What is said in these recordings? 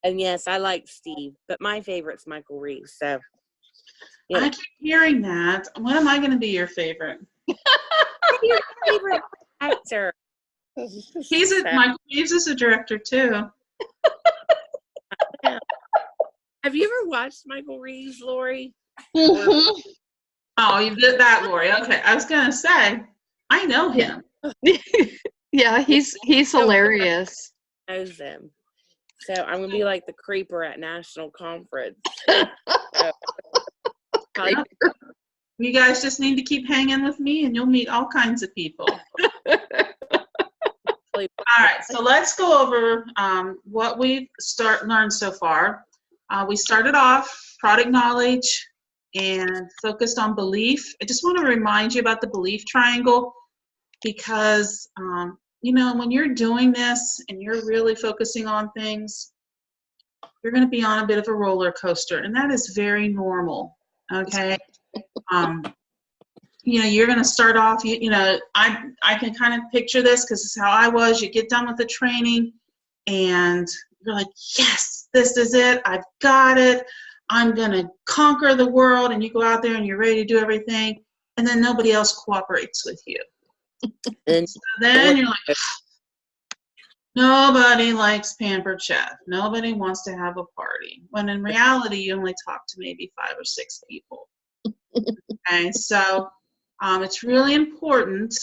And yes, I like Steve, but my favorite's Michael Reeves. So, I keep hearing that. When am I going to be your favorite? your favorite actor. Michael Reeves is a director too. Yeah. Have you ever watched Michael Reeves, Lori? Oh, you did that, Lori. Okay, I was going to say, I know him. Yeah, he's hilarious. Knows them. So I'm gonna be like the creeper at national conference. You guys just need to keep hanging with me and you'll meet all kinds of people. All right, so let's go over what we've learned so far. We started off product knowledge and focused on belief. I just want to remind you about the belief triangle because, when you're doing this and you're really focusing on things, you're going to be on a bit of a roller coaster, and that is very normal, okay? You're going to start off, I can kind of picture this because it's how I was. You get done with the training and you're like, yes, this is it. I've got it. I'm going to conquer the world. And you go out there and you're ready to do everything. And then nobody else cooperates with you. And so then you're like, nobody likes Pampered Chef. Nobody wants to have a party. When in reality, you only talk to maybe 5 or 6 people. Okay, so it's really important,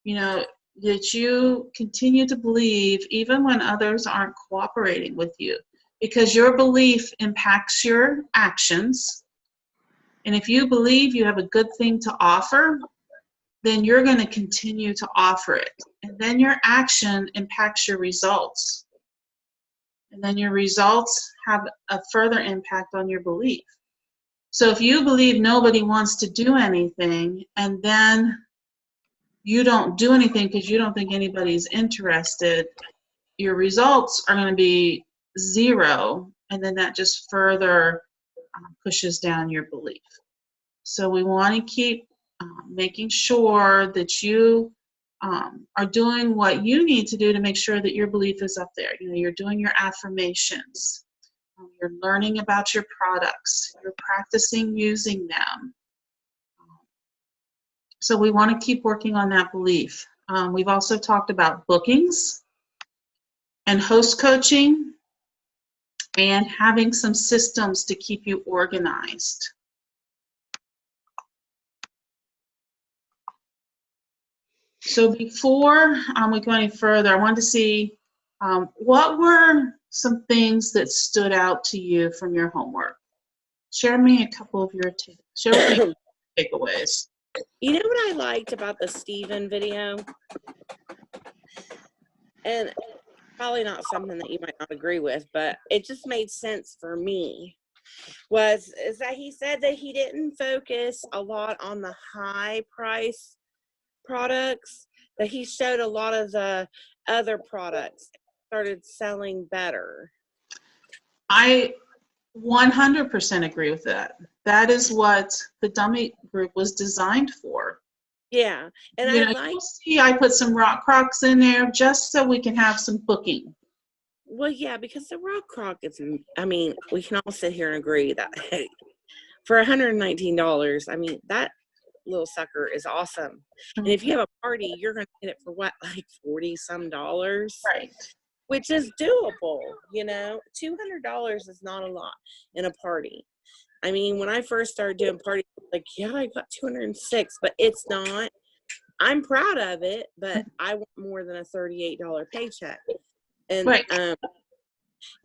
that you continue to believe even when others aren't cooperating with you, because your belief impacts your actions. And if you believe you have a good thing to offer, then you're going to continue to offer it. And then your action impacts your results. And then your results have a further impact on your belief. So if you believe nobody wants to do anything, and then you don't do anything because you don't think anybody's interested, your results are going to be 0, and then that just further pushes down your belief. So we want to keep making sure that you are doing what you need to do to make sure that your belief is up there. You're doing your affirmations. You're learning about your products. You're practicing using them. So we want to keep working on that belief. We've also talked about bookings and host coaching and having some systems to keep you organized. So before we go any further, I wanted to see what were some things that stood out to you from your homework. Share me a couple of your takeaways. You know what I liked about the Steven video? And probably not something that you might not agree with, but it just made sense for me, is that he said that he didn't focus a lot on the high price products, that he showed a lot of the other products started selling better. I 100% agree with that. That is what the dummy group was designed for. Yeah, and I put some rock crocs in there just so we can have some booking. Well, yeah, because the rock croc is, we can all sit here and agree that for $119, that little sucker is awesome. And if you have a party, you're going to get it for what, like $40-some? Right. Which is doable, $200 is not a lot in a party. When I first started doing parties, like, yeah, I got 206, but it's not. I'm proud of it, but I want more than a $38 paycheck. And, right. And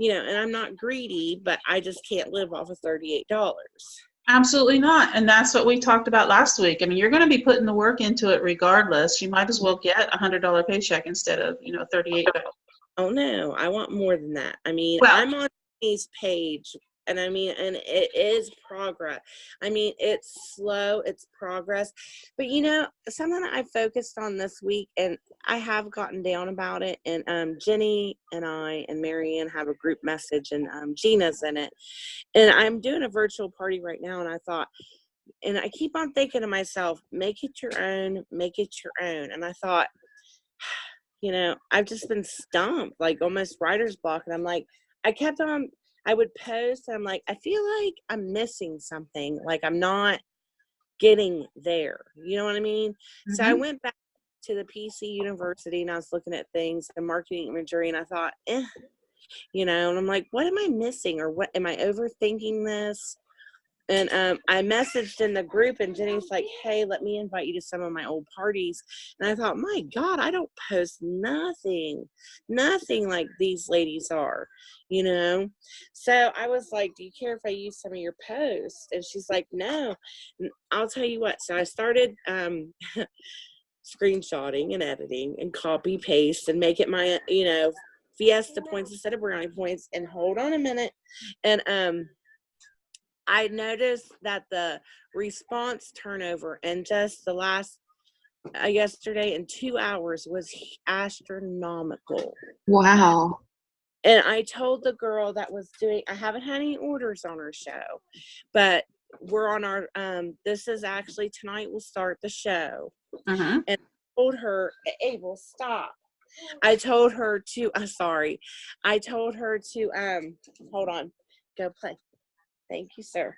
I'm not greedy, but I just can't live off of $38. Absolutely not. And that's what we talked about last week. You're going to be putting the work into it regardless. You might as well get a $100 paycheck instead of, $38. Oh, no, I want more than that. I'm on his page, and and it is progress. It's slow, it's progress. But, something that I focused on this week, and I have gotten down about it, and Jenny and I and Marianne have a group message, and Gina's in it. And I'm doing a virtual party right now, and I thought, and I keep on thinking to myself, make it your own, make it your own. And I thought, I've just been stumped, like almost writer's block. And I'm like, I kept on, I would post, and I'm like, I feel like I'm missing something. Like I'm not getting there. You know what I mean? So I Mm-hmm. went back to the PC University, and I was looking at things and marketing imagery, and I thought, and I'm like, what am I missing, or what am I overthinking this? And I messaged in the group, and Jenny's like, hey, let me invite you to some of my old parties. And I thought, my God, I don't post nothing like these ladies are, So I was like, do you care if I use some of your posts? And she's like, no. And I'll tell you what. So I started screenshotting and editing and copy paste and make it my, Fiesta points instead of brownie points. And hold on a minute. And I noticed that the response turnover in just the last yesterday in 2 hours was astronomical. Wow. And I told the girl that was doing, I haven't had any orders on her show, but we're on our, this is actually tonight we'll start the show. Uh-huh. And I told her, Abel, stop. I told her to, I told her to, hold on, go play. Thank you, sir.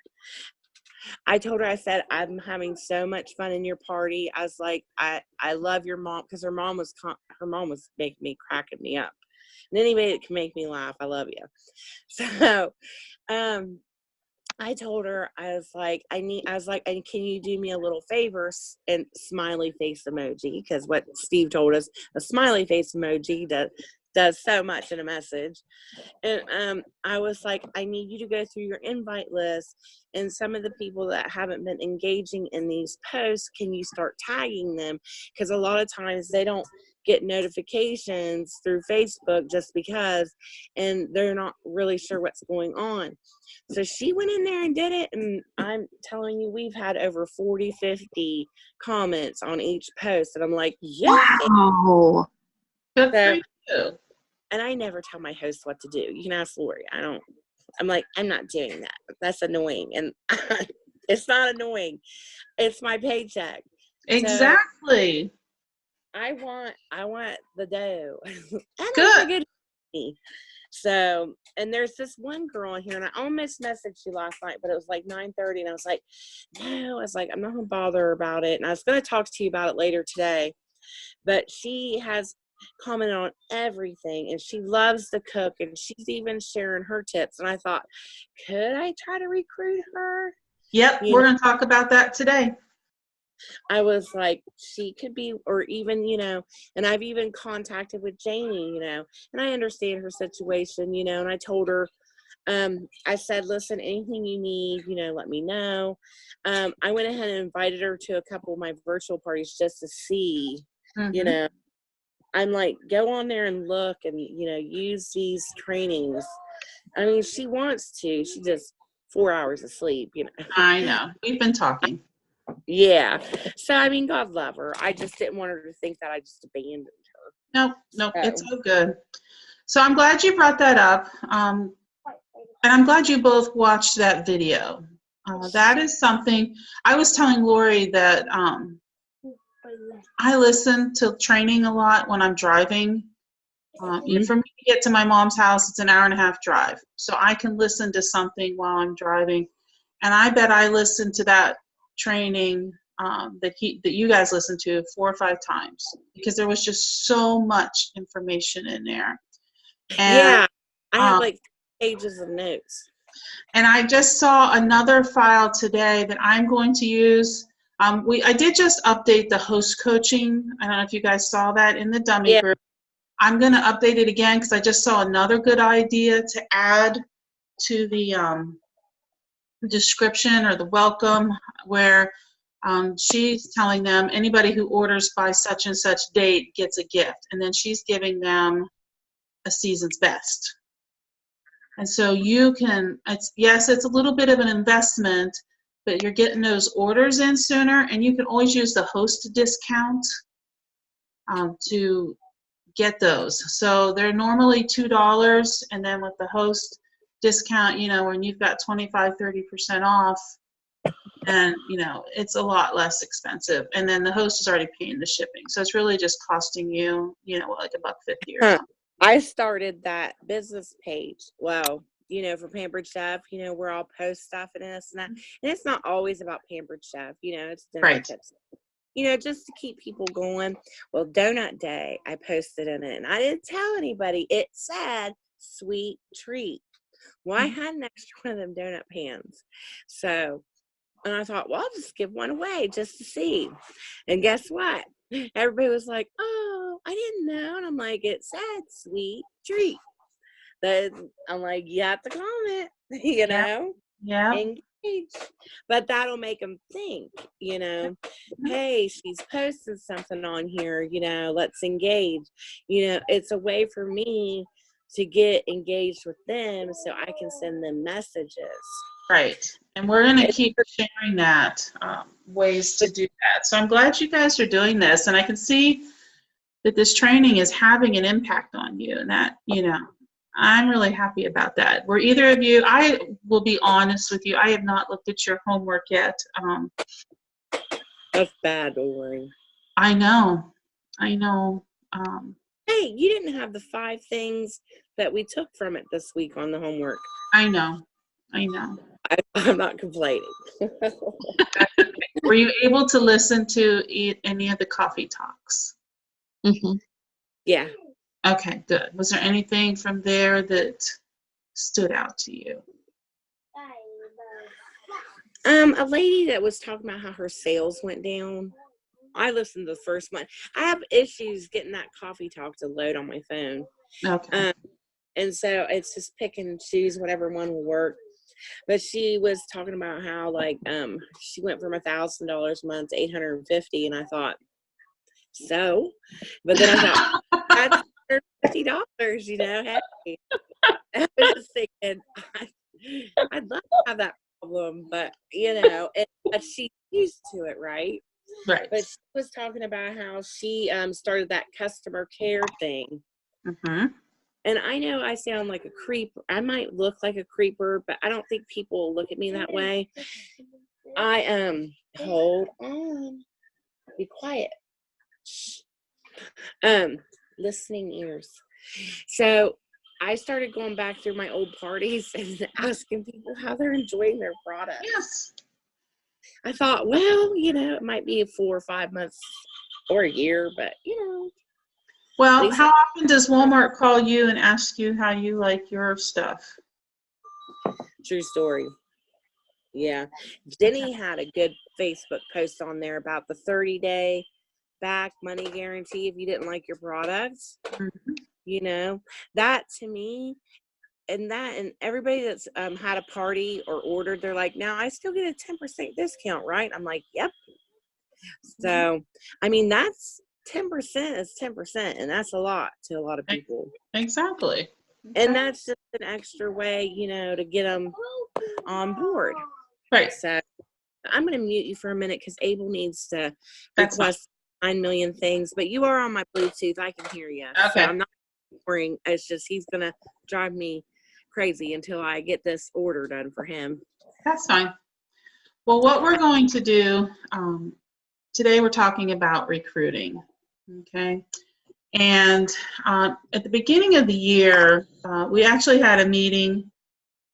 I told her, I said, I'm having so much fun in your party. I was like, I love your mom, because her mom was cracking me up. And anybody that can make me laugh, I love you. So, I told her, I was like, and can you do me a little favor? And smiley face emoji, because what Steve told us, a smiley face emoji does so much in a message. And I was like, I need you to go through your invite list, and some of the people that haven't been engaging in these posts, can you start tagging them? Because a lot of times they don't get notifications through Facebook just because, and they're not really sure what's going on. So she went in there and did it, and I'm telling you, we've had over 40, 50 comments on each post, and I'm like, yeah. Wow. Good for you. And I never tell my host what to do. You can ask Lori. I'm like, I'm not doing that. That's annoying. And it's not annoying. It's my paycheck. Exactly. So I want the dough. And Good. good. So, and there's this one girl in here, and I almost messaged you last night, but it was like 9:30, and I was like, no, I was like, I'm not gonna bother her about it. And I was gonna talk to you about it later today. But she has commented on everything, and she loves to cook, and she's even sharing her tips. And I thought, could I try to recruit her? Yep, we're going to talk about that today. I was like, she could be, or even, and I've even contacted with Janie, and I understand her situation, and I told her, I said, listen, anything you need, let me know. I went ahead and invited her to a couple of my virtual parties just to see, I'm like, go on there and look and, use these trainings. I mean, she wants to. She just 4 hours of sleep, I know. We've been talking. Yeah. So, I mean, God love her. I just didn't want her to think that I just abandoned her. Nope. It's all good. So I'm glad you brought that up. And I'm glad you both watched that video. That is something, I was telling Lori that I listen to training a lot when I'm driving. For me to get to my mom's house, it's an 1.5-hour drive. So I can listen to something while I'm driving. And I bet I listened to that training that you guys listened to 4 or 5 times, because there was just so much information in there. And, I have like pages of notes. And I just saw another file today that I'm going to use. I did just update the host coaching. I don't know if you guys saw that in the dummy group. I'm going to update it again because I just saw another good idea to add to the description or the welcome, where she's telling them anybody who orders by such and such date gets a gift. And then she's giving them a season's best. And so you can, it's a little bit of an investment, but you're getting those orders in sooner, and you can always use the host discount to get those. So they're normally $2, and then with the host discount, when you've got 25-30% off, and it's a lot less expensive. And then the host is already paying the shipping, so it's really just costing you, like $1.50 or something. I started that business page. Well, for Pampered Chef, where I'll post stuff and this and that. And it's not always about Pampered Chef, it's dinner Right. tips. Just to keep people going. Well, Donut Day, I posted in it, and I didn't tell anybody. It said sweet treat. Well, I had an extra one of them donut pans. So, and I thought, well, I'll just give one away just to see. And guess what? Everybody was like, oh, I didn't know. And I'm like, it said sweet treat. Then I'm like, you have to comment, Yeah. Engage. But that'll make them think, hey, she's posted something on here, let's engage. It's a way for me to get engaged with them so I can send them messages. Right. And we're going to keep sharing that, ways to do that. So I'm glad you guys are doing this. And I can see that this training is having an impact on you. And that, I'm really happy about that. Were either of you, I will be honest with you, I have not looked at your homework yet. That's bad, don't worry. I know. Hey, you didn't have the 5 things that we took from it this week on the homework. I know. I'm not complaining. Were you able to listen to any of the coffee talks? Mm-hmm. Yeah. Okay, good. Was there anything from there that stood out to you? A lady that was talking about how her sales went down. I listened to the first one. I have issues getting that coffee talk to load on my phone. Okay. And so it's just pick and choose whatever one will work. But she was talking about how she went from $1,000 a month to $850, and I thought, so. But then I thought, that's $50, Hey. I was just thinking, I'd love to have that problem, but but she's used to it, right? Right. But she was talking about how she started that customer care thing. Mm-hmm. And I know I sound like a creeper. I might look like a creeper, but I don't think people look at me that way. I hold on. Be quiet. Shh. Listening ears. So I started going back through my old parties and asking people how they're enjoying their products. Yes. I thought, well, it might be 4 or 5 months or a year, but Well, how often does Walmart call you and ask you how you like your stuff? True story. Yeah. Jenny had a good Facebook post on there about the 30-day back money guarantee if you didn't like your products. Mm-hmm. That to me, and everybody that's had a party or ordered, they're like, now I still get a 10% discount, right? I'm like, yep. So, I mean, that's 10% is 10%, and that's a lot to a lot of people. Exactly. And that's just an extra way, to get them on board. Right. So I'm going to mute you for a minute because Abel needs to request 9 million things, but you are on my Bluetooth. I can hear you. Okay. So I'm not worrying. It's just he's going to drive me crazy until I get this order done for him. That's fine. Well, what we're going to do, today we're talking about recruiting, okay? And at the beginning of the year, we actually had a meeting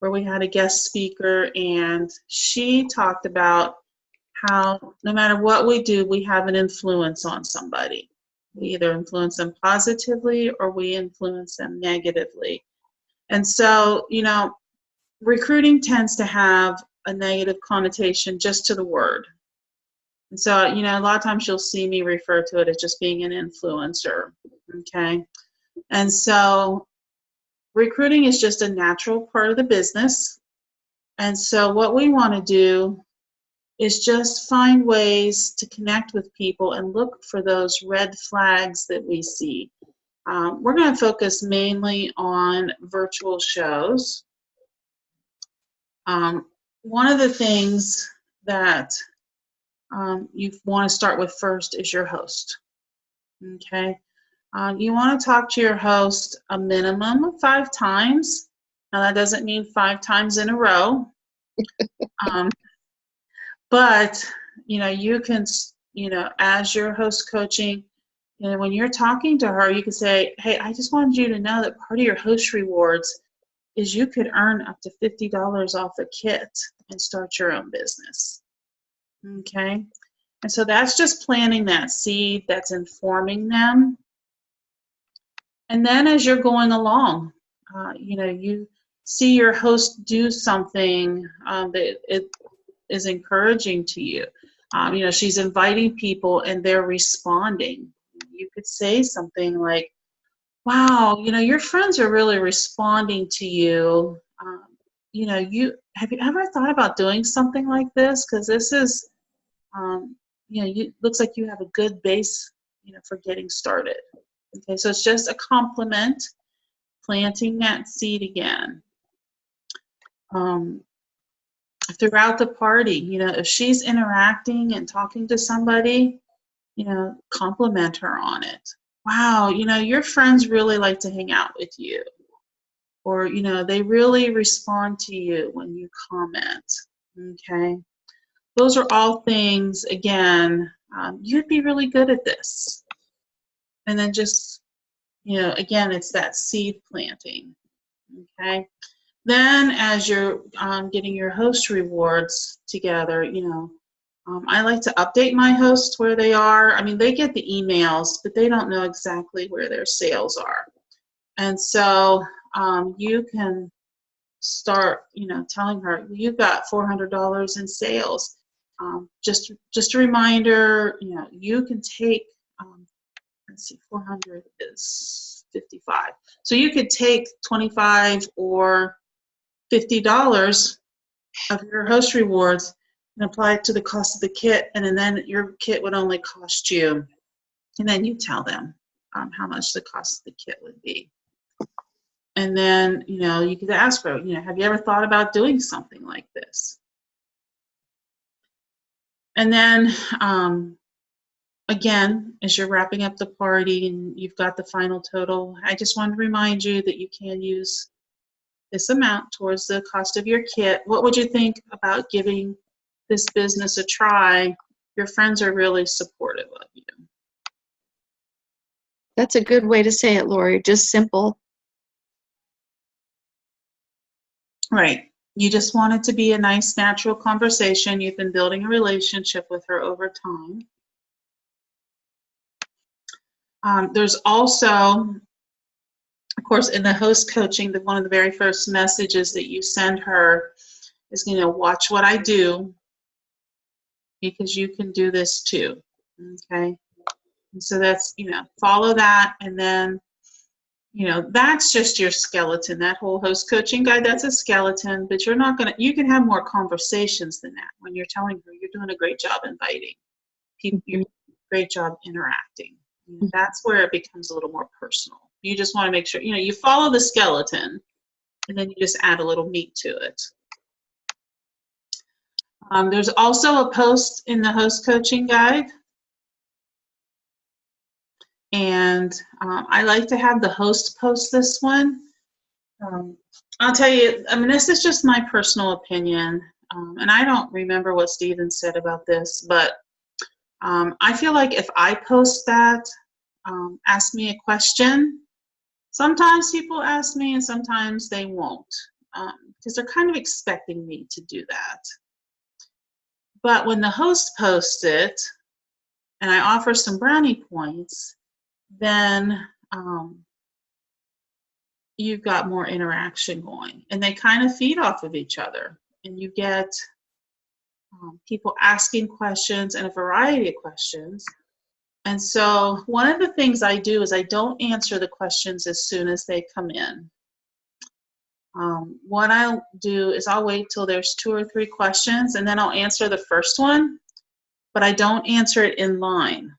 where we had a guest speaker, and she talked about how no matter what we do, we have an influence on somebody. We either influence them positively or we influence them negatively. And so, recruiting tends to have a negative connotation just to the word. And so, a lot of times you'll see me refer to it as just being an influencer, okay? And so recruiting is just a natural part of the business. And so what we want to do is just find ways to connect with people and look for those red flags that we see. We're going to focus mainly on virtual shows. One of the things that you want to start with first is your host. Okay. You want to talk to your host a minimum of 5 times. Now that doesn't mean 5 times in a row. But you can, as your host coaching, And when you're talking to her, you can say, hey, I just wanted you to know that part of your host rewards is you could earn up to $50 off a kit and start your own business. Okay? And so that's just planting that seed, that's informing them. And then as you're going along, you see your host do something that it is encouraging to you. She's inviting people and they're responding. You could say something like, wow, your friends are really responding to you. Have you ever thought about doing something like this? Because this is, looks like you have a good base, for getting started. Okay, so it's just a compliment, planting that seed again. Throughout the party, if she's interacting and talking to somebody, compliment her on it. Wow, your friends really like to hang out with you. Or, they really respond to you when you comment. Okay? Those are all things, again, you'd be really good at this. And then just, again, it's that seed planting. Okay? Then as you're getting your host rewards together, I like to update my hosts where they are. I mean, they get the emails, but they don't know exactly where their sales are. And so you can start, telling her, you've got $400 in sales. Just a reminder, you can take, let's see, 400 is 55. So you could take 25 or $50 of your host rewards and apply it to the cost of the kit, and then your kit would only cost you, and then you tell them how much the cost of the kit would be. And then, you could ask her, have you ever thought about doing something like this? And then, again, as you're wrapping up the party and you've got the final total, I just want to remind you that you can use this amount towards the cost of your kit. What would you think about giving this business a try? Your friends are really supportive of you. That's a good way to say it, Lori. Just simple. Right. You just want it to be a nice, natural conversation. You've been building a relationship with her over time. There's also, of course, in the host coaching, one of the very first messages that you send her is, watch what I do, because you can do this too. Okay? And so that's, follow that, and then, that's just your skeleton. That whole host coaching guide, that's a skeleton, but you're not going to, you can have more conversations than that when you're telling her you're doing a great job inviting people, you're doing a great job interacting. That's where it becomes a little more personal. You just want to make sure, you follow the skeleton, and then you just add a little meat to it. There's also a post in the host coaching guide. And I like to have the host post this one. I'll tell you, this is just my personal opinion, and I don't remember what Stephen said about this, but I feel like if I post that, ask me a question, sometimes people ask me and sometimes they won't, because they're kind of expecting me to do that. But when the host posts it, and I offer some brownie points, then you've got more interaction going, and they kind of feed off of each other, and you get people asking questions and a variety of questions. And so one of the things I do is I don't answer the questions as soon as they come in. What I'll do is I'll wait till there's 2 or 3 questions, and then I'll answer the first one, but I don't answer it in line.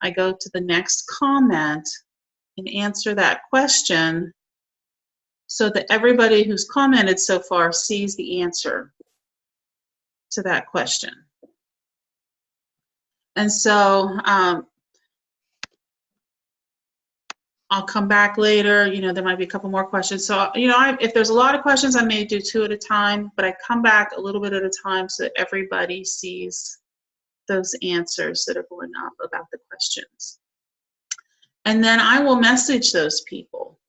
I go to the next comment and answer that question so that everybody who's commented so far sees the answer to that question. And so I'll come back later, there might be a couple more questions. So, if there's a lot of questions, I may do 2 at a time, but I come back a little bit at a time so that everybody sees those answers that are going up about the questions. And then I will message those people.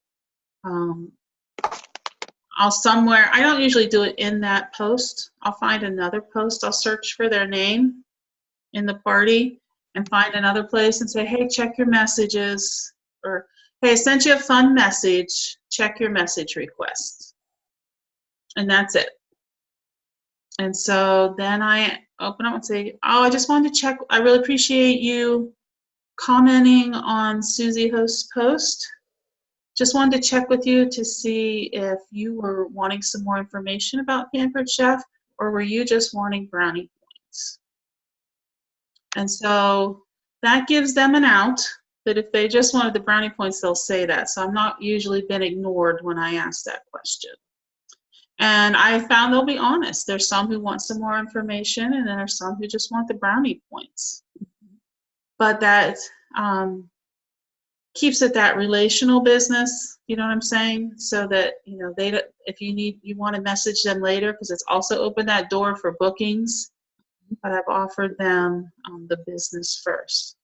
I'll somewhere, I don't usually do it in that post. I'll find another post. I'll search for their name in the party and find another place and say, hey, check your messages. Or, hey, I sent you a fun message. Check your message requests. And that's it. And so then I open up and say, oh, I just wanted to check. I really appreciate you commenting on Susie Host's post. Just wanted to check with you to see if you were wanting some more information about Pampered Chef, or were you just wanting brownie points? And so that gives them an out, that if they just wanted the brownie points, they'll say that. So I'm not usually been ignored when I ask that question. And I found they'll be honest. There's some who want some more information, and then there's some who just want the brownie points. But that keeps it that relational business, you know what I'm saying? So that, you know, they, if you want to message them later, because it's also opened that door for bookings, but I've offered them the business first.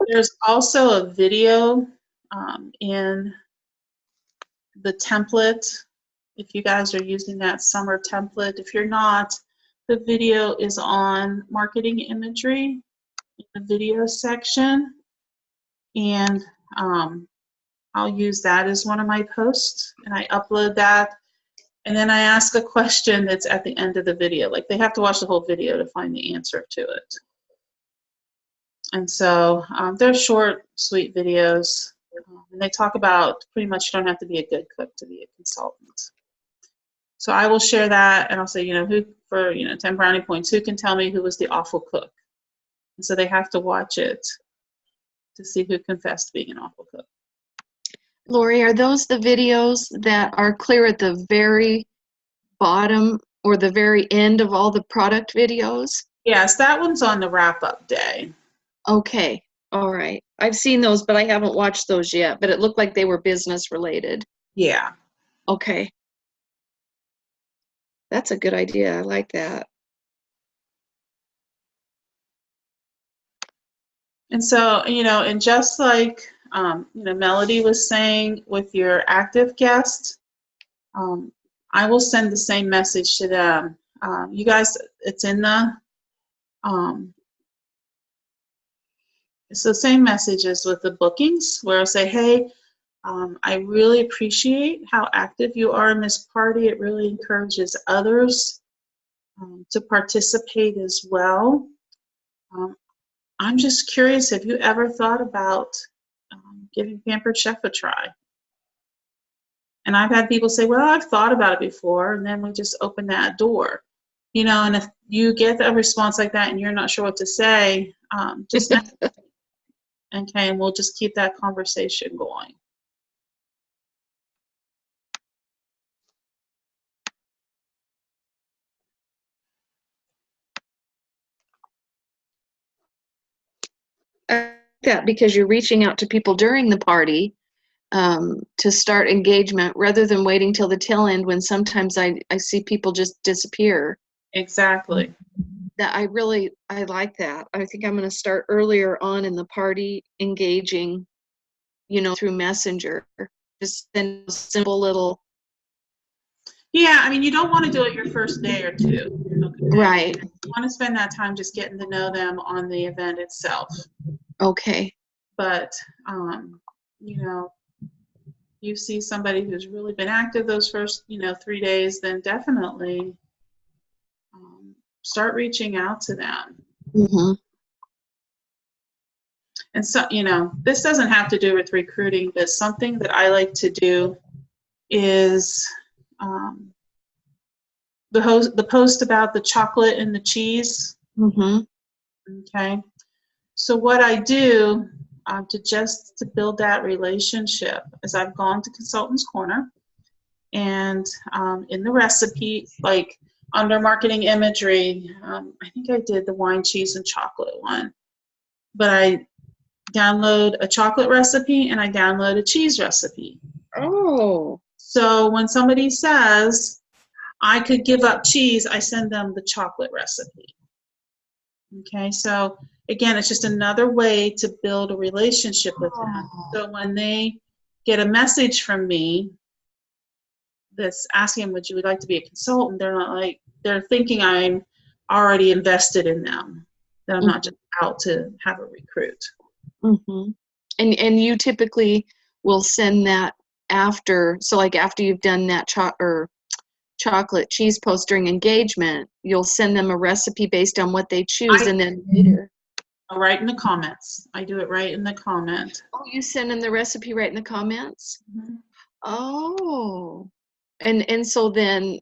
There's also a video in the template. If you guys are using that summer template, if you're not, the video is on marketing imagery in the video section, and I'll use that as one of my posts, and I upload that, and then I ask a question that's at the end of the video. Like, they have to watch the whole video to find the answer to it. And so they're short, sweet videos, and they talk about pretty much you don't have to be a good cook to be a consultant. So I will share that, and I'll say, you know, who for, you know, 10 brownie points, who can tell me who was the awful cook? And so they have to watch it to see who confessed being an awful cook. Lori, are those the videos that are clear at the very bottom or the very end of all the product videos? Yes, that one's on the wrap-up day. Okay, all right. I've seen those, but I haven't watched those yet, but it looked like they were business related. Yeah. Okay. That's a good idea. I like that. And so, you know, and just like, you know, Melody was saying with your active guest, I will send the same message to them. You guys, it's in the, it's the same messages with the bookings where I say, hey, I really appreciate how active you are in this party. It really encourages others to participate as well. I'm just curious, have you ever thought about giving Pampered Chef a try? And I've had people say, well, I've thought about it before, and then we just open that door. You know, and if you get a response like that and you're not sure what to say, just okay, and we'll just keep that conversation going. That because you're reaching out to people during the party to start engagement rather than waiting till the tail end when sometimes I see people just disappear. Exactly. That I like that. I think I'm going to start earlier on in the party engaging, you know, through Messenger. Just send a simple little. Yeah, I mean, you don't want to do it your first day or two. Okay? Right. You want to spend that time just getting to know them on the event itself. Okay. But, you know, you see somebody who's really been active those first, you know, 3 days, then definitely start reaching out to them. Mm-hmm. And so, you know, this doesn't have to do with recruiting, but something that I like to do is the post about the chocolate and the cheese. Mm-hmm. Okay. So what I do to build that relationship is I've gone to Consultants Corner, and in the recipe, like under marketing imagery, I think I did the wine, cheese, and chocolate one, but I download a chocolate recipe and I download a cheese recipe. Oh. So when somebody says, I could give up cheese, I send them the chocolate recipe. Okay, so again, it's just another way to build a relationship with them. So when they get a message from me that's asking, would you like to be a consultant? They're not like, they're thinking I'm already invested in them, that I'm not just out to have a recruit. Mm-hmm. And you typically will send that after, so like after you've done that chocolate cheese post during engagement, you'll send them a recipe based on what they choose, and then later. Right in the comments. I do it right in the comment. Oh, you send them the recipe right in the comments? Mm-hmm. Oh. And so then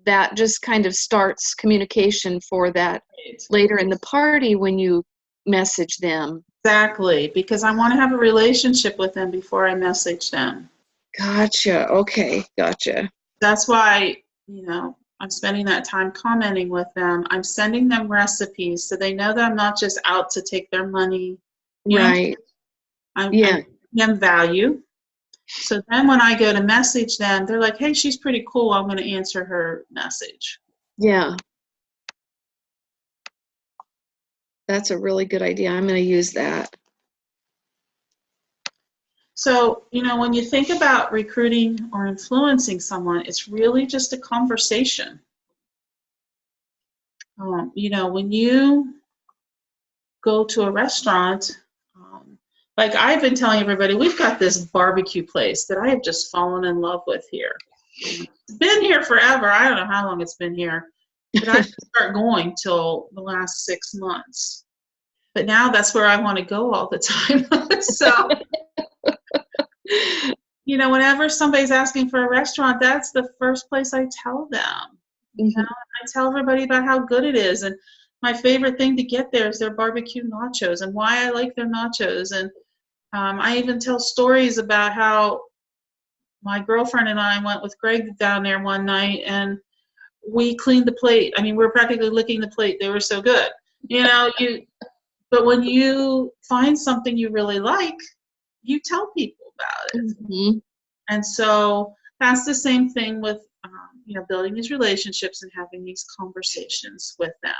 that just kind of starts communication for that later in the party when you message them. Exactly, because I want to have a relationship with them before I message them. Gotcha. Okay, gotcha. That's why, you know, I'm spending that time commenting with them. I'm sending them recipes so they know that I'm not just out to take their money. Right. I'm giving them value. So then when I go to message them, they're like, hey, she's pretty cool. I'm going to answer her message. Yeah. That's a really good idea. I'm going to use that. So, you know, when you think about recruiting or influencing someone, it's really just a conversation. You know, when you go to a restaurant, like I've been telling everybody, we've got this barbecue place that I have just fallen in love with here. It's been here forever. I don't know how long it's been here, but I didn't start going till the last 6 months. But now that's where I want to go all the time. So, you know, whenever somebody's asking for a restaurant, that's the first place I tell them. You know, I tell everybody about how good it is. And my favorite thing to get there is their barbecue nachos and why I like their nachos. And I even tell stories about how my girlfriend and I went with Greg down there one night and we cleaned the plate. I mean, we were practically licking the plate. They were so good. You know, but when you find something you really like, you tell people about it. Mm-hmm. And so that's the same thing with, you know, building these relationships and having these conversations with them.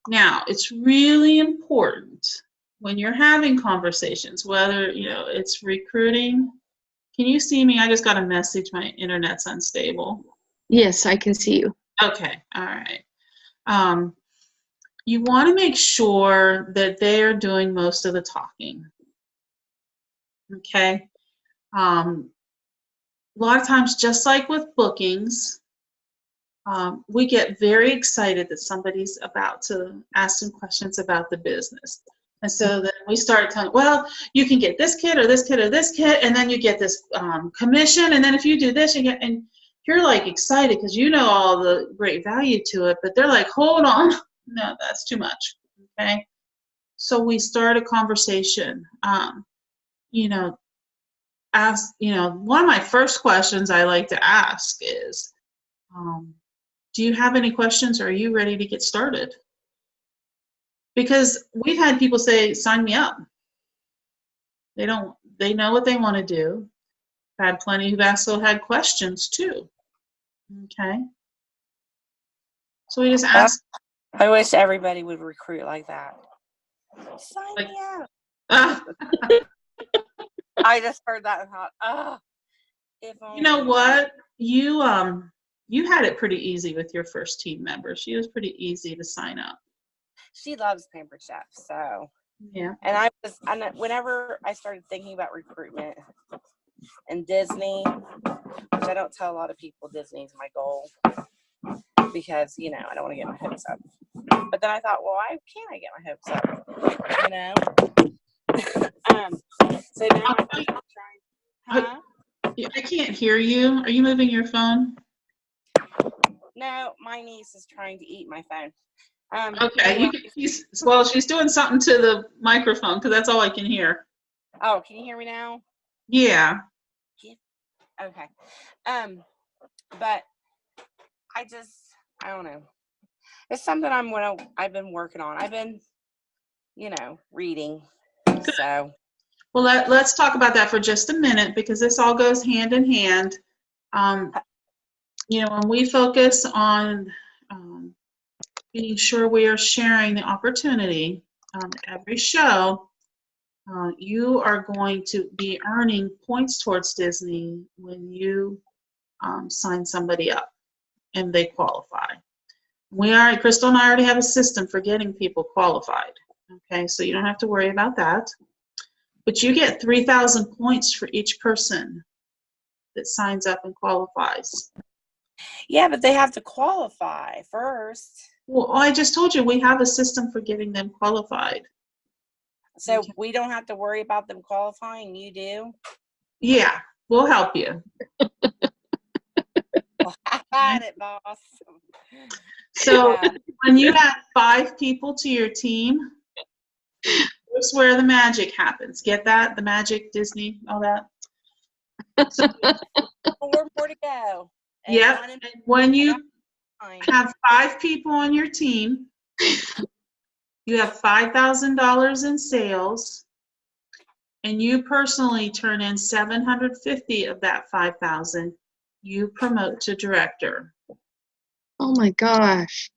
Now, it's really important when you're having conversations, whether, you know, it's recruiting. Can you see me? I just got a message. My internet's unstable. Yes, I can see you. Okay. All right. You want to make sure that they are doing most of the talking. Okay. A lot of times, just like with bookings, we get very excited that somebody's about to ask some questions about the business. And so then we start telling, well, you can get this kit or this kit or this kit, and then you get this commission, and then if you do this, you get, and you're like excited because you know all the great value to it, but they're like, hold on, no, that's too much, okay? So we start a conversation. You know, one of my first questions I like to ask is, do you have any questions, or are you ready to get started? Because we've had people say, sign me up. They know what they want to do. I've had plenty who've also had questions too. Okay. So we just ask. I wish everybody would recruit like that. Sign me up. I just heard that and thought, if only. You know what? You had it pretty easy with your first team member. She was pretty easy to sign up. She loves Pampered Chef, so yeah. And whenever I started thinking about recruitment and Disney, which I don't tell a lot of people Disney's my goal because, you know, I don't want to get my hopes up. But then I thought, well, why can't I get my hopes up? You know? So now I'm trying. Huh? I can't hear you. Are you moving your phone? No, my niece is trying to eat my phone. Okay. She's doing something to the microphone because that's all I can hear. Oh, can you hear me now? Yeah. Okay. But I don't know. It's something I've been working on. I've been, you know, reading. So. Well, let's talk about that for just a minute because this all goes hand in hand. you know, when we focus on being sure we are sharing the opportunity on every show, you are going to be earning points towards Disney when you sign somebody up and they qualify. Crystal and I already have a system for getting people qualified. Okay, so you don't have to worry about that. But you get 3,000 points for each person that signs up and qualifies. Yeah, but they have to qualify first. Well, I just told you we have a system for getting them qualified. So Okay. we don't have to worry about them qualifying, you do? Yeah, we'll help you. Well, I got it, boss. So Yeah. when you add 5 people to your team, that's where the magic happens. Get that? The magic, Disney, all that. So, 4 more to go. And yeah, one in- and when you Fine. have 5 people on your team, you have $5,000 in sales, and you personally turn in 750 of that 5,000, you promote to director. Oh my gosh.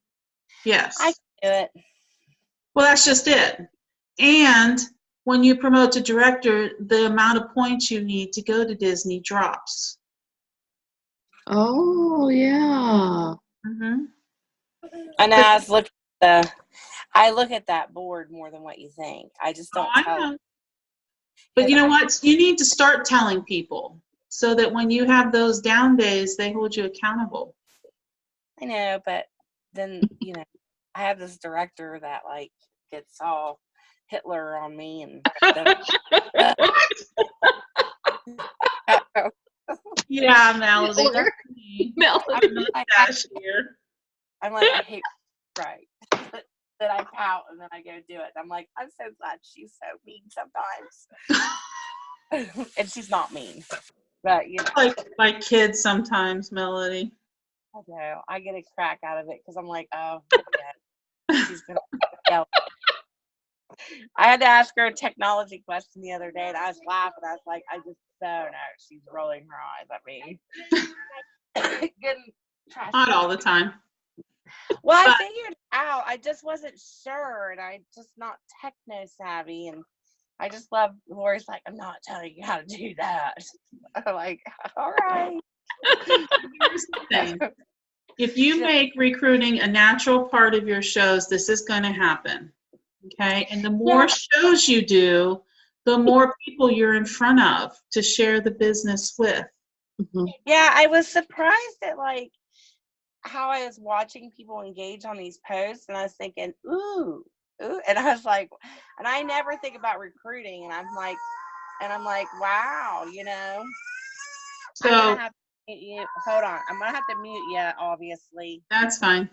Yes. I can do it. Well, that's just it. And when you promote to director, the amount of points you need to go to Disney drops. Oh yeah. Mm-hmm. And I look at that board more than what you think. I just don't I tell. know. But you know what? You need to start telling people so that when you have those down days, they hold you accountable. I know, but then, you know, I have this director that like gets all Hitler on me and Yeah, Melody. Hitler. That's me. Melody. I'm like, I hate right. That I pout and then I go do it. I'm like, I'm so glad she's so mean sometimes. And she's not mean. But you know. Like kids sometimes, Melody. I know. I get a crack out of it because I'm like, oh, yeah. She's gonna yell. I had to ask her a technology question the other day and I was laughing. I was like, I just don't know. She's rolling her eyes at me. Not all the time. Well, I figured out. I just wasn't sure, and I'm just not techno savvy, and I just love Lori's like, I'm not telling you how to do that. I'm like, all right. Here's the thing. If you make recruiting a natural part of your shows, this is going to happen. Okay? And the more shows you do, the more people you're in front of to share the business with. Mm-hmm. Yeah, I was surprised at like how I was watching people engage on these posts, and I was thinking, ooh, and I was like, and I never think about recruiting, and I'm like, wow, you know. So I'm gonna have to mute you. Hold on, I'm gonna have to mute you, obviously. That's fine.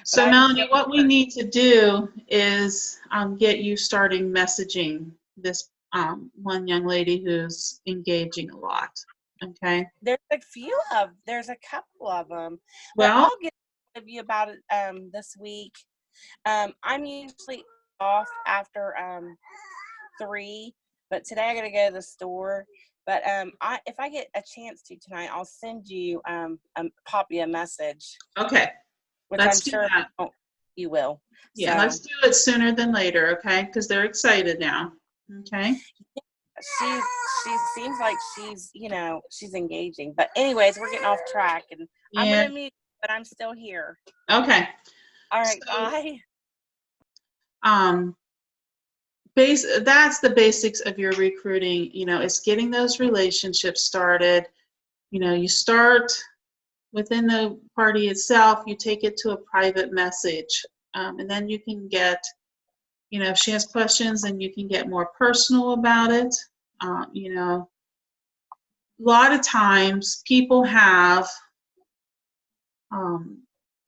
So Melanie, what we need to do is get you starting messaging this one young lady who's engaging a lot. Okay. There's a couple of them. Well, I'll get with you about it this week. I'm usually off after 3, but today I gotta go to the store. But if I get a chance to tonight, I'll send you pop you a message. Okay. Which Let's I'm sure do that. You will. Yeah, so. Let's do it sooner than later, okay? Because they're excited now. Okay. She seems like she's, you know, she's engaging. But anyways, we're getting off track, and I'm gonna mute, but I'm still here. Okay. All right, bye. That's the basics of your recruiting. You know, it's getting those relationships started. You know, you start within the party itself. You take it to a private message, and then you can get, you know, if she has questions, then you can get more personal about it. You know, a lot of times people have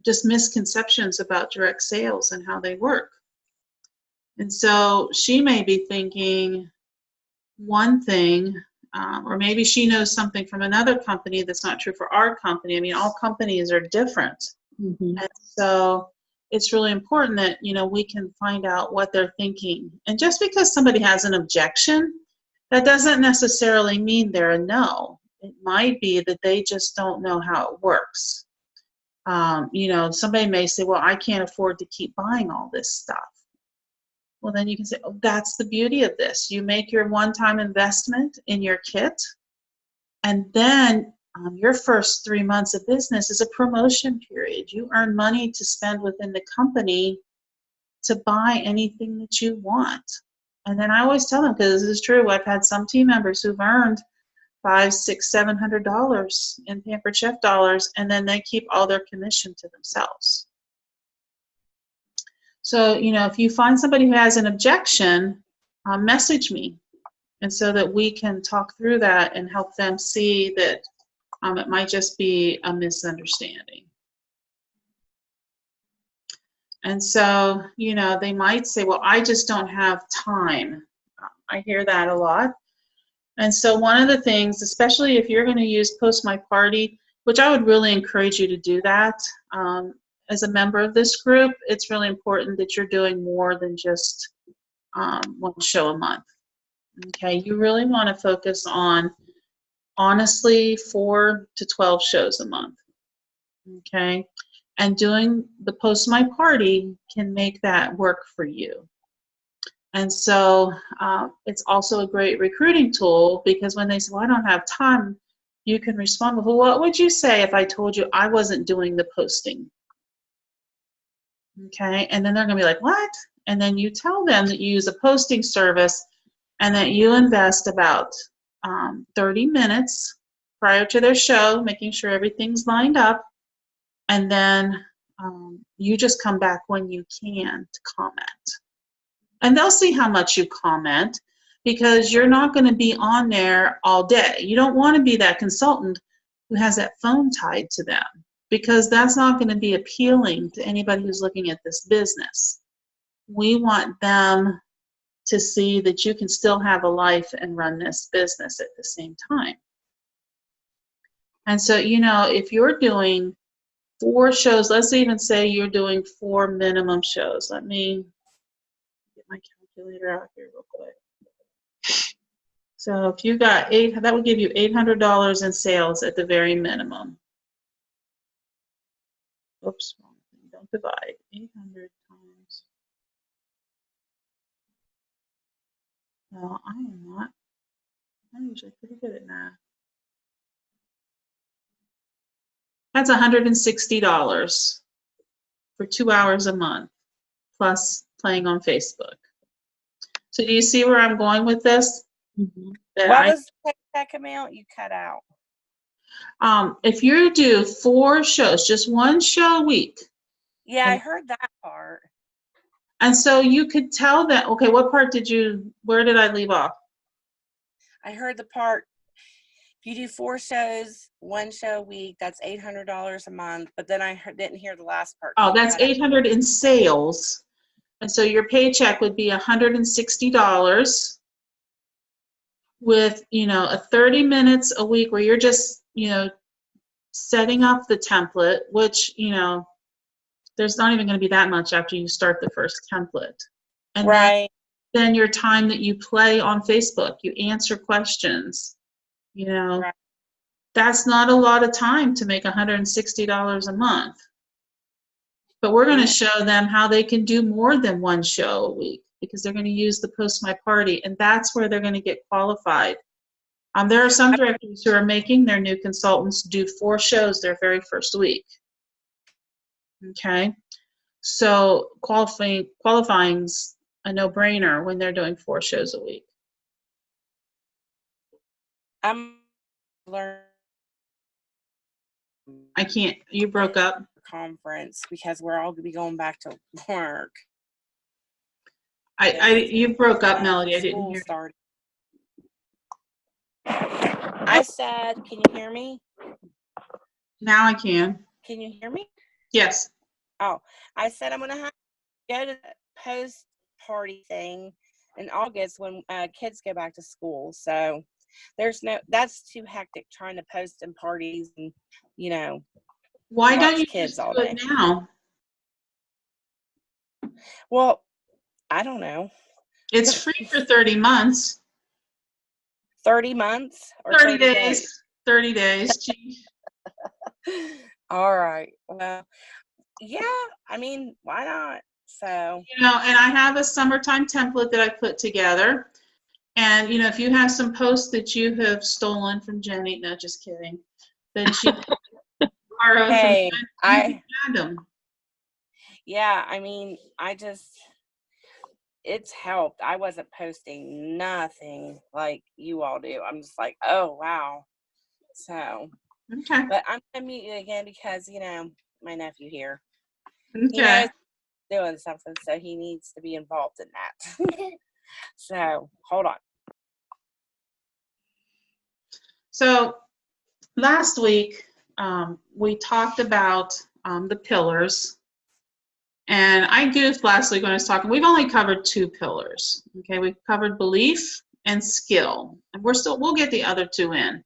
just misconceptions about direct sales and how they work. And so she may be thinking one thing, or maybe she knows something from another company that's not true for our company. I mean, all companies are different. Mm-hmm. And so it's really important that, you know, we can find out what they're thinking. And just because somebody has an objection, that doesn't necessarily mean they're a no. It might be that they just don't know how it works. Somebody may say, well, I can't afford to keep buying all this stuff. Well, then you can say, oh, that's the beauty of this. You make your one-time investment in your kit, and then your first 3 months of business is a promotion period. You earn money to spend within the company to buy anything that you want. And then I always tell them, because this is true, I've had some team members who've earned $500, $600, $700 in Pampered Chef dollars, and then they keep all their commission to themselves. So, if you find somebody who has an objection, message me, and so that we can talk through that and help them see that it might just be a misunderstanding. And so, they might say, well, I just don't have time. I hear that a lot. And so one of the things, especially if you're going to use Post My Party, which I would really encourage you to do that, as a member of this group, it's really important that you're doing more than just one show a month. Okay, you really want to focus on, honestly, 4 to 12 shows a month. Okay, and doing the Post My Party can make that work for you. And so it's also a great recruiting tool, because when they say, well, I don't have time, you can respond with, well, what would you say if I told you I wasn't doing the posting? Okay, and then they're going to be like, what? And then you tell them that you use a posting service and that you invest about 30 minutes prior to their show, making sure everything's lined up, and then you just come back when you can to comment. And they'll see how much you comment, because you're not going to be on there all day. You don't want to be that consultant who has that phone tied to them, because that's not going to be appealing to anybody who's looking at this business. We want them to see that you can still have a life and run this business at the same time. And so, if you're doing 4 shows, let's even say you're doing 4 minimum shows. Let me get my calculator out here real quick. So if you got that would give you $800 in sales at the very minimum. Oops, wrong thing. Don't divide. 800 times. No, I am not. I'm usually pretty good at math. That's $160 for 2 hours a month, plus playing on Facebook. So do you see where I'm going with this? Mm-hmm. What was the paycheck amount you cut out? If you do 4 shows, just 1 show a week. Yeah, I heard that part. And so you could tell that, okay, what part where did I leave off? I heard the part, if you do 4 shows, 1 show a week, that's $800 a month. But then I didn't hear the last part. Oh, that's $800 in sales. And so your paycheck would be $160 with, a 30 minutes a week where you're just, setting up the template, which, there's not even going to be that much after you start the first template. And right. Then your time that you play on Facebook, you answer questions, right. That's not a lot of time to make $160 a month. But we're going to show them how they can do more than 1 show a week, because they're going to use the Post My Party, and that's where they're going to get qualified. There are some directors who are making their new consultants do 4 shows their very first week. Okay, so qualifying's a no-brainer when they're doing 4 shows a week. I'm learning. I can't. You broke up. Conference, because we're all going to be going back to work. You broke up, Melody. I didn't hear. Started. I said, can you hear me? Now I can. Can you hear me? Yes. Oh, I said I'm going to have to go to the post party thing in August when kids go back to school. So that's too hectic trying to post in parties and, Why don't you kids just all do day? it now? Well, I don't know. It's free for 30 months. 30 months? Or 30 days. 30 days. Gee. All right. Well, yeah, I mean, why not? So, You know, and I have a summertime template that I put together. And, you know, if you have some posts that you have stolen from Jenny, no, just kidding, that you borrowed from hey, Jenny, you can add them. Yeah, I mean, it's helped. I wasn't posting nothing like you all do. I'm just like, oh, wow. So, Okay. but I'm going to mute you again because, you know, my nephew here, Okay. he knows he's doing something, so he needs to be involved in that. So, hold on. So last week, we talked about the pillars. And I goofed last week when I was talking. We've only covered 2 pillars. Okay, we've covered belief and skill. And we'll get the other 2 in.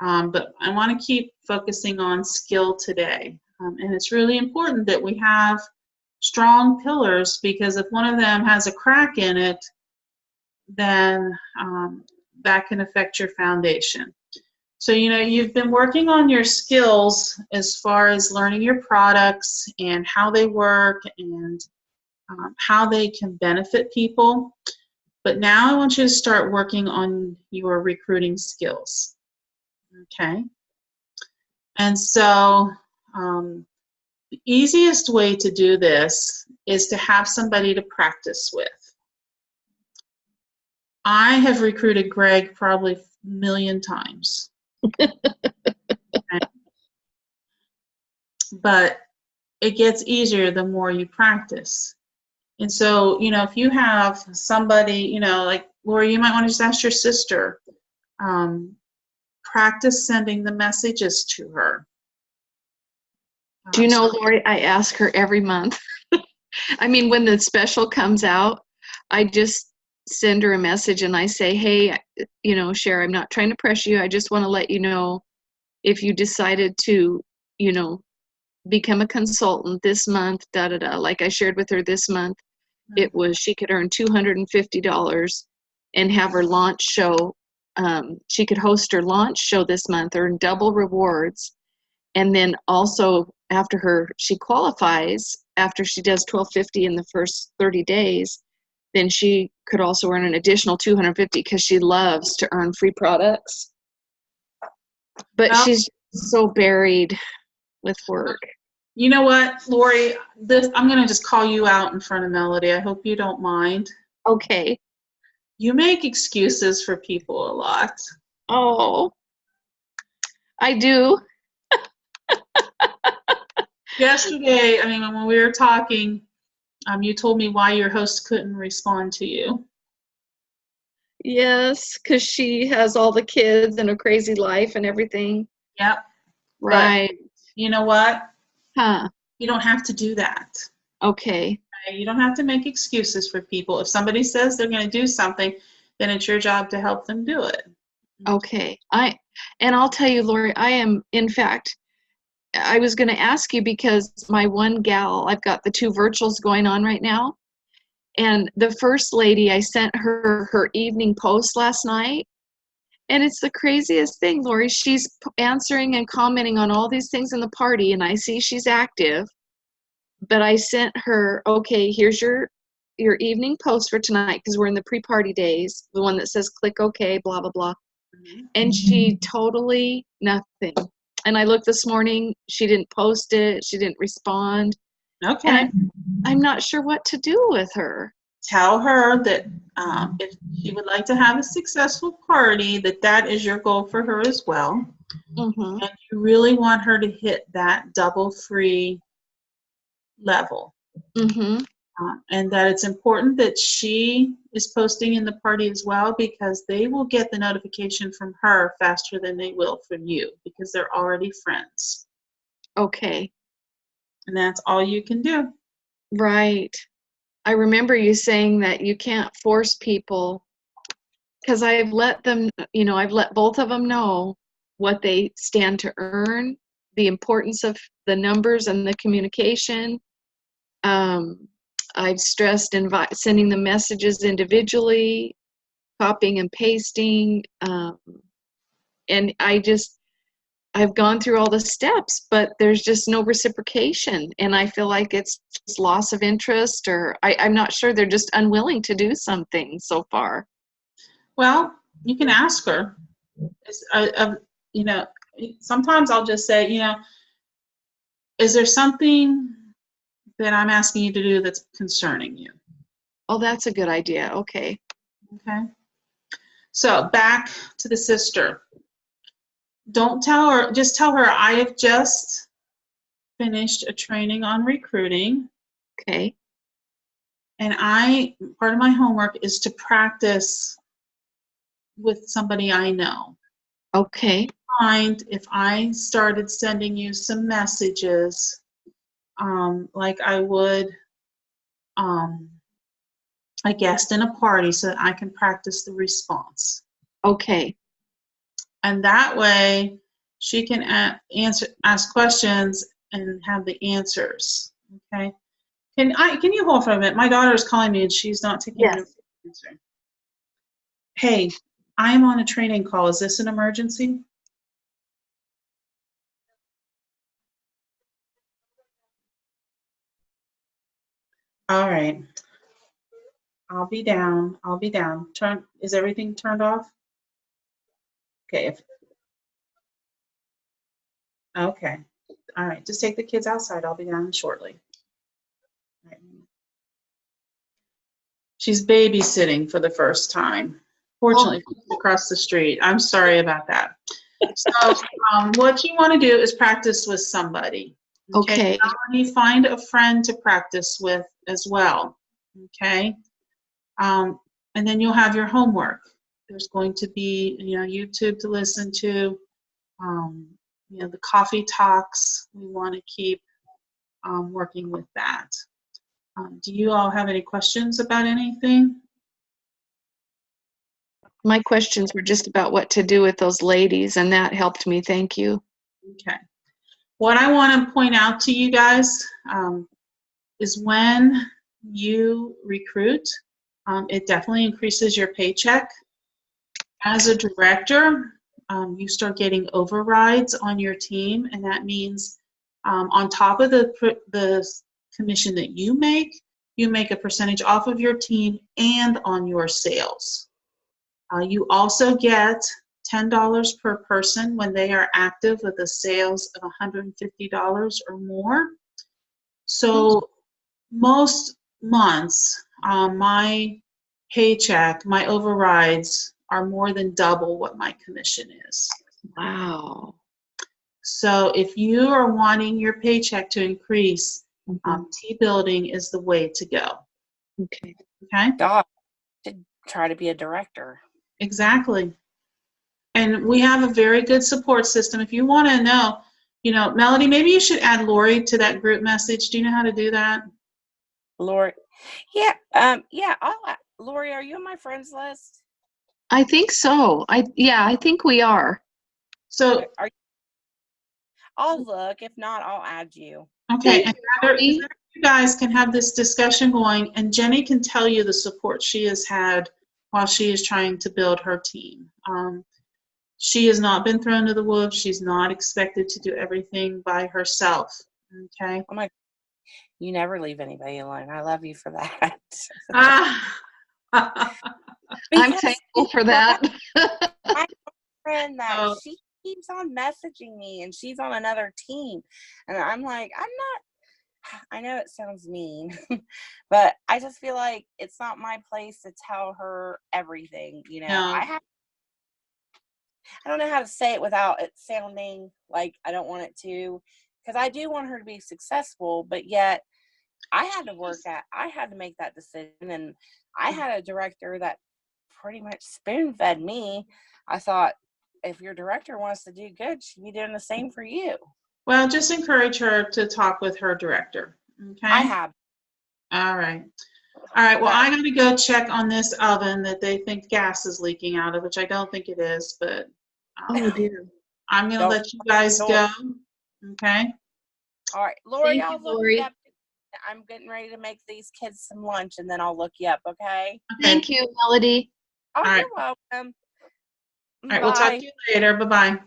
But I want to keep focusing on skill today. And it's really important that we have strong pillars, because if one of them has a crack in it, then that can affect your foundation. So, you know, you've been working on your skills as far as learning your products and how they work and how they can benefit people. But now I want you to start working on your recruiting skills. Okay? And so the easiest way to do this is to have somebody to practice with. I have recruited Greg probably 1 million times. But it gets easier the more you practice. And so, you know, if you have somebody, you know, like Lori, you might want to just ask your sister, practice sending the messages to her. Do you know, Lori, I ask her every month. I mean, when the special comes out, I just send her a message and I say, hey, you know, Cher, I'm not trying to pressure you. I just want to let you know, if you decided to, you know, become a consultant this month, like I shared with her this month, it was she could earn $250 and have her launch show. She could host her launch show this month, earn double rewards. And then also after she qualifies, after she does $1,250 in the first 30 days, then she could also earn an additional $250 because she loves to earn free products. But she's so buried with work. You know what, Lori, I'm going to just call you out in front of Melody. I hope you don't mind. Okay. You make excuses for people a lot. Oh, I do. Yesterday, I mean, when we were talking, you told me why your host couldn't respond to you. Yes, because she has all the kids and a crazy life and everything. Yep. Right. But you know what? Huh. You don't have to do that. Okay. You don't have to make excuses for people. If somebody says they're going to do something, then it's your job to help them do it. Okay. And I'll tell you, Lori, in fact, I was going to ask you because my one gal, I've got the 2 virtuals going on right now. And the first lady, I sent her evening post last night. And it's the craziest thing, Lori. She's answering and commenting on all these things in the party, and I see she's active. But I sent her, okay, here's your evening post for tonight, because we're in the pre-party days, the one that says click OK, blah, blah, blah. And she totally nothing. And I looked this morning, she didn't post it, she didn't respond. Okay. And I'm not sure what to do with her. Tell her that if she would like to have a successful party, that is your goal for her as well. Mm-hmm. And you really want her to hit that double free level. Mm-hmm. And that it's important that she is posting in the party as well, because they will get the notification from her faster than they will from you, because they're already friends. Okay. And that's all you can do. Right. I remember you saying that you can't force people, because I've let both of them know what they stand to earn, the importance of the numbers and the communication. I've stressed sending the messages individually, copying and pasting, and I just, I've gone through all the steps, but there's just no reciprocation. And I feel like it's just loss of interest, or I'm not sure, they're just unwilling to do something so far. Well, you can ask her. You know, sometimes I'll just say, you know, is there something that I'm asking you to do that's concerning you? Oh, that's a good idea. Okay. Okay. So back to the sister. Don't tell her, just tell her, I have just finished a training on recruiting. Okay. And part of my homework is to practice with somebody I know. Okay. Mind if I started sending you some messages, like I would a guest in a party, so that I can practice the response. Okay. And that way she can ask questions and have the answers. Okay. Can you hold for a minute? My daughter is calling me and she's not taking an answer. Hey, I am on a training call. Is this an emergency? All right. I'll be down. I'll be down. Is everything turned off? Okay. Okay. All right. Just take the kids outside. I'll be down shortly. All right. She's babysitting for the first time. Fortunately, across the street. I'm sorry about that. So what you want to do is practice with somebody. Okay. Find a friend to practice with as well. Okay. And then you'll have your homework. There's going to be, you know, YouTube to listen to. You know, the coffee talks. We want to keep working with that. Do you all have any questions about anything? My questions were just about what to do with those ladies, and that helped me. Thank you. Okay. What I want to point out to you guys is when you recruit, it definitely increases your paycheck. As a director, you start getting overrides on your team, and that means on top of the commission that you make a percentage off of your team and on your sales. You also get $10 per person when they are active with a sales of $150 or more. So most months, my paycheck, my overrides are more than double what my commission is. Wow. So if you are wanting your paycheck to increase, T-building is the way to go. Okay. Okay? God, to try to be a director. Exactly. And we have a very good support system. If you want to know, you know, Melody, maybe you should add Lori to that group message. Do you know how to do that? Lori, yeah, Lori, are you on my friends list? I think so. I think we are. So I'll look. If not, I'll add you. Okay, and you guys can have this discussion going, and Jenny can tell you the support she has had while she is trying to build her team. She has not been thrown to the wolves. She's not expected to do everything by herself. Okay. Oh my! You never leave anybody alone. I love you for that. I'm thankful for that. My friend that she keeps on messaging me, and she's on another team, and I'm like, I know it sounds mean, but I just feel like it's not my place to tell her everything. You know, No. I don't know how to say it without it sounding like I don't want it to, because I do want her to be successful, but yet I had to make that decision, and I had a director that pretty much spoon-fed me. I thought, if your director wants to do good, she'd be doing the same for you. Well, just encourage her to talk with her director. Okay. I have. All right. All right. Well, I got to go check on this oven that they think gas is leaking out of, which I don't think it is, but oh dear. I'm going to let you guys go. Okay. All right, Lori, Thank you, Lori. I'm getting ready to make these kids some lunch, and then I'll look you up. Okay. Thank you, Melody. Oh, you're welcome. All right. We'll talk to you later. Bye-bye.